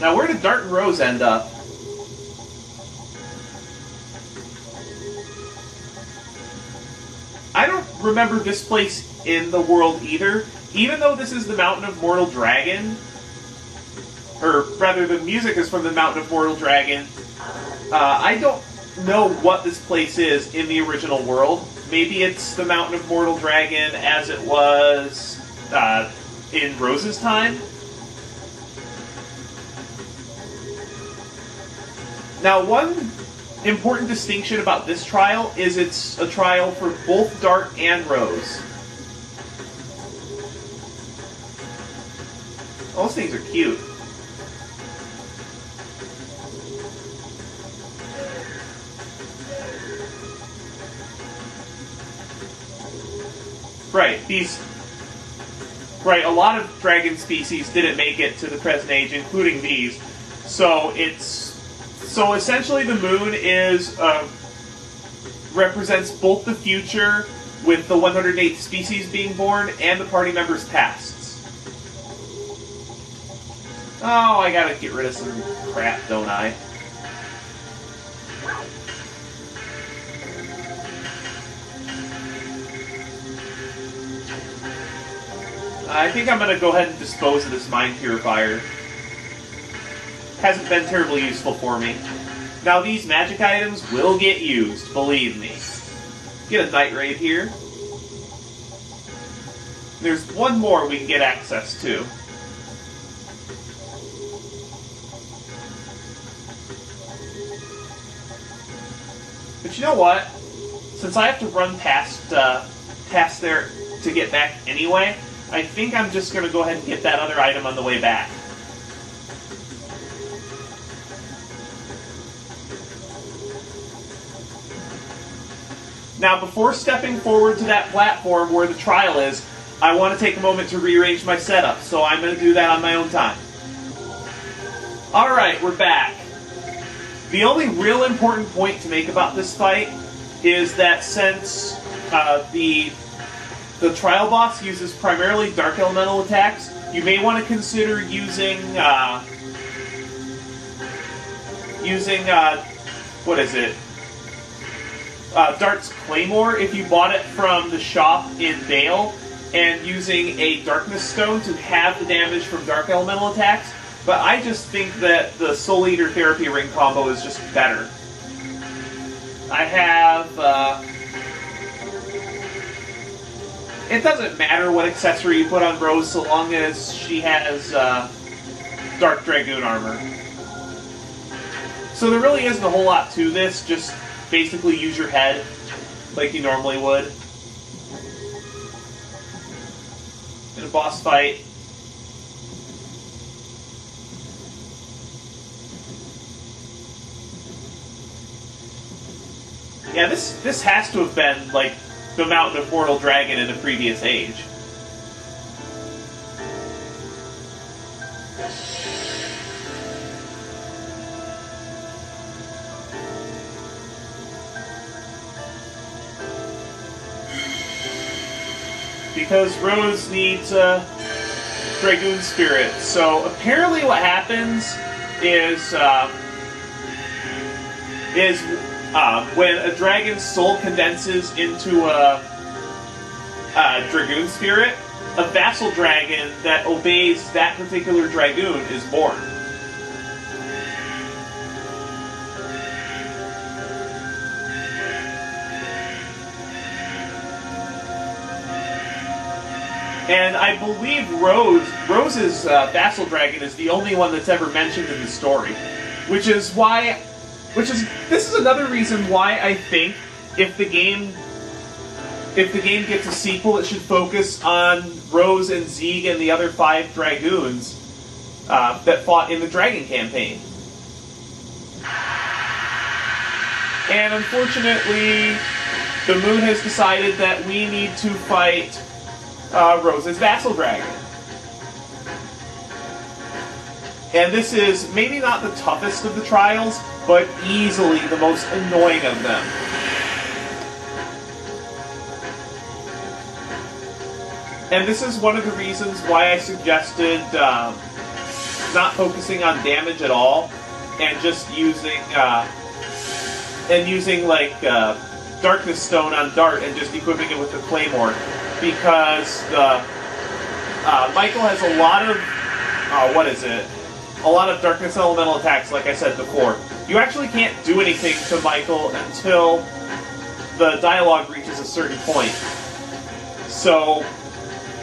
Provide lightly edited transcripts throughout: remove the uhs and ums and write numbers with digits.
Now, where did Dart and Rose end up? I don't remember this place in the world either. Even though this is the Mountain of Mortal Dragon, or rather the music is from the Mountain of Mortal Dragon, I don't know what this place is in the original world. Maybe it's the Mountain of Mortal Dragon as it was in Rose's time. Now, one important distinction about this trial is it's a trial for both Dart and Rose. Those things are cute. Right, a lot of dragon species didn't make it to the present age, including these. So essentially the moon is represents both the future with the 108th species being born and the party members' pasts. Oh, I gotta get rid of some crap, don't I? I think I'm gonna go ahead and dispose of this mind purifier. Hasn't been terribly useful for me. Now these magic items will get used, believe me. Get a night raid here. There's one more we can get access to. But you know what? Since I have to run past there to get back anyway, I think I'm just going to go ahead and get that other item on the way back. Now, before stepping forward to that platform where the trial is, I want to take a moment to rearrange my setup, so I'm going to do that on my own time. Alright, we're back. The only real important point to make about this fight is that since the trial boss uses primarily dark elemental attacks, you may want to consider using what is it? Dart's Claymore if you bought it from the shop in Vale, and using a Darkness Stone to have the damage from dark elemental attacks. But I just think that the Soul Eater Therapy Ring combo is just better. I have it doesn't matter what accessory you put on Rose so long as she has Dark Dragoon armor. So there really isn't a whole lot to this, just basically use your head like you normally would. In a boss fight. Yeah, this has to have been like the Mountain of Mortal Dragon in a previous age. Because Rose needs Dragoon Spirit. So apparently what happens is when a dragon's soul condenses into a Dragoon Spirit, a vassal dragon that obeys that particular Dragoon is born. And I believe Rose's vassal dragon is the only one that's ever mentioned in the story, this is another reason why I think if the game gets a sequel, it should focus on Rose and Zieg and the other 5 Dragoons that fought in the Dragon campaign. And unfortunately, the Moon has decided that we need to fight Rose's vassal dragon. And this is maybe not the toughest of the trials, but easily the most annoying of them. And this is one of the reasons why I suggested not focusing on damage at all, and just using like Darkness Stone on Dart and just equipping it with the Claymore, because Michael has a lot of a lot of Darkness Elemental attacks, like I said before. You actually can't do anything to Michael until the dialogue reaches a certain point. So,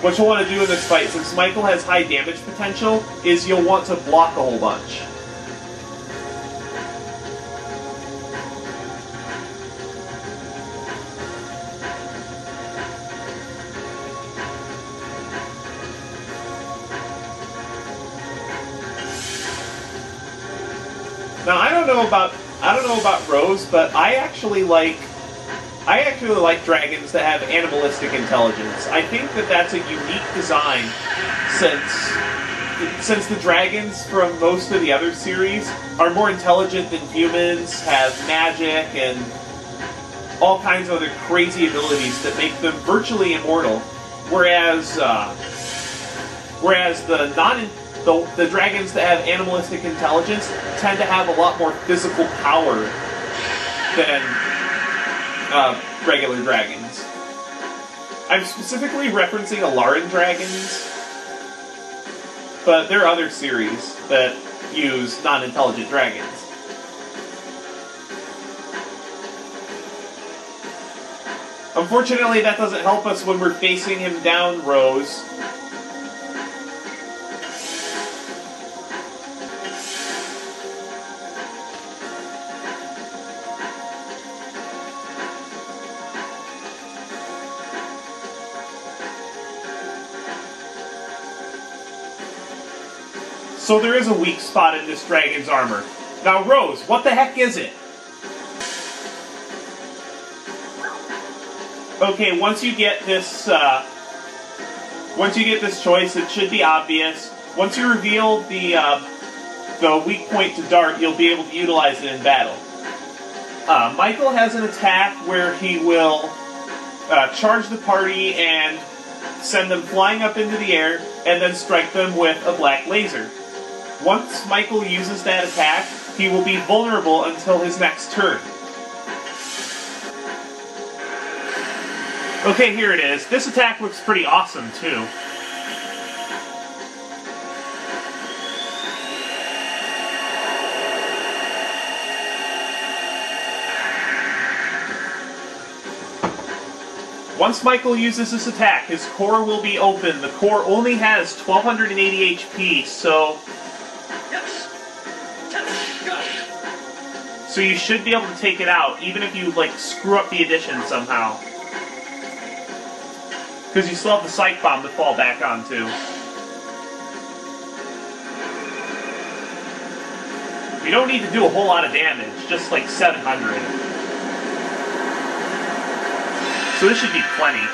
what you'll want to do in this fight, since Michael has high damage potential, is you'll want to block a whole bunch. Now I don't know about Rose, but I actually like dragons that have animalistic intelligence. I think that that's a unique design, since the dragons from most of the other series are more intelligent than humans, have magic and all kinds of other crazy abilities that make them virtually immortal. Whereas the dragons that have animalistic intelligence tend to have a lot more physical power than regular dragons. I'm specifically referencing Alaran dragons, but there are other series that use non-intelligent dragons. Unfortunately, that doesn't help us when we're facing him down, Rose. So there is a weak spot in this dragon's armor. Now, Rose, what the heck is it? Okay, once you get this choice, it should be obvious. Once you reveal the weak point to Dart, you'll be able to utilize it in battle. Michael has an attack where he will charge the party and send them flying up into the air, and then strike them with a black laser. Once Michael uses that attack, he will be vulnerable until his next turn. Okay, here it is. This attack looks pretty awesome, too. Once Michael uses this attack, his core will be open. The core only has 1280 HP, so you should be able to take it out, even if you, like, screw up the addition somehow. Because you still have the Psych Bomb to fall back onto. You don't need to do a whole lot of damage, just like 700. So this should be plenty.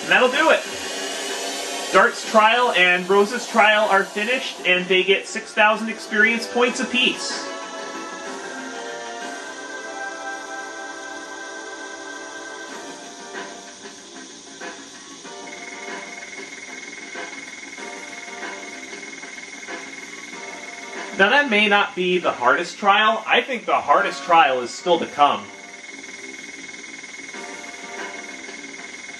And that'll do it. Dart's trial and Rose's trial are finished, and they get 6,000 experience points apiece. Now that may not be the hardest trial. I think the hardest trial is still to come.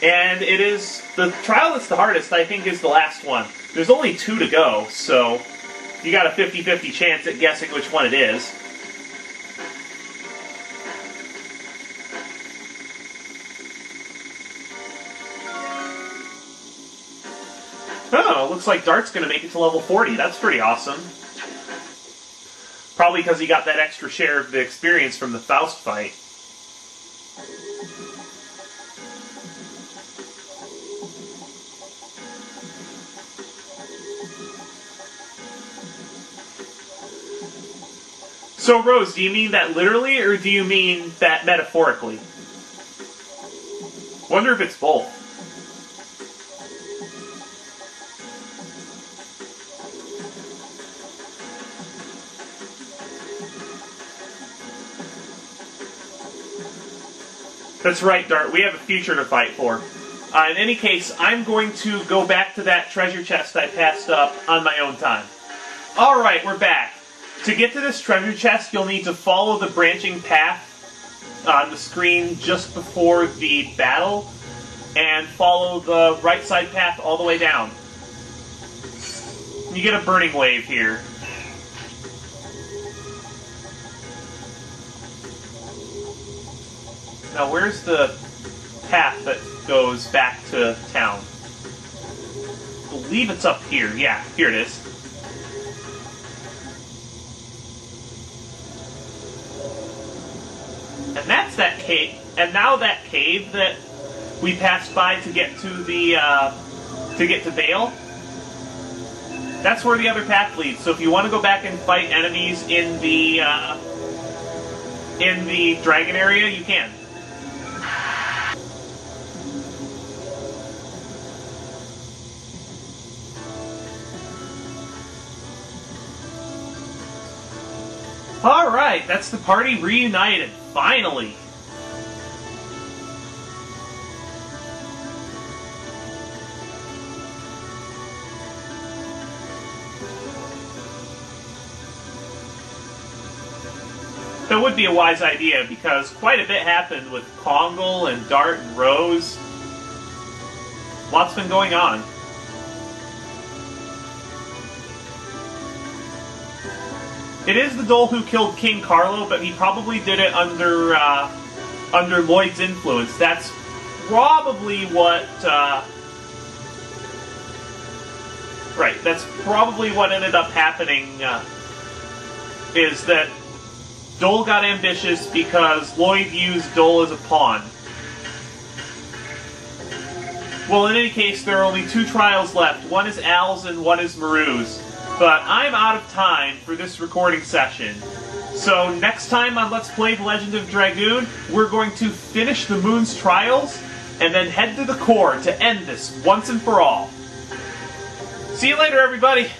And it is, the trial that's the hardest, I think, is the last one. There's only 2 to go, so you got a 50-50 chance at guessing which one it is. Oh, looks like Dart's going to make it to level 40. That's pretty awesome. Probably because he got that extra share of the experience from the Faust fight. So, Rose, do you mean that literally, or do you mean that metaphorically? Wonder if it's both. That's right, Dart. We have a future to fight for. In any case, I'm going to go back to that treasure chest I passed up on my own time. Alright, we're back. To get to this treasure chest, you'll need to follow the branching path on the screen just before the battle, and follow the right side path all the way down. You get a burning wave here. Now, where's the path that goes back to town? I believe it's up here. Yeah, here it is. And that's that cave. And now that cave that we passed by to get to the Vale. That's where the other path leads. So if you want to go back and fight enemies in the dragon area, you can. Alright, that's the party reunited, finally! That would be a wise idea, because quite a bit happened with Kongal and Dart and Rose. Lots been going on. It is the Dole who killed King Carlo, but he probably did it under Lloyd's influence. That's probably what... right, that's probably what ended up happening, is that Dole got ambitious because Lloyd used Dole as a pawn. Well, in any case, there are only 2 trials left. One is Al's and one is Maru's. But I'm out of time for this recording session. So next time on Let's Play The Legend of Dragoon, we're going to finish the Moon's trials, and then head to the core to end this once and for all. See you later, everybody!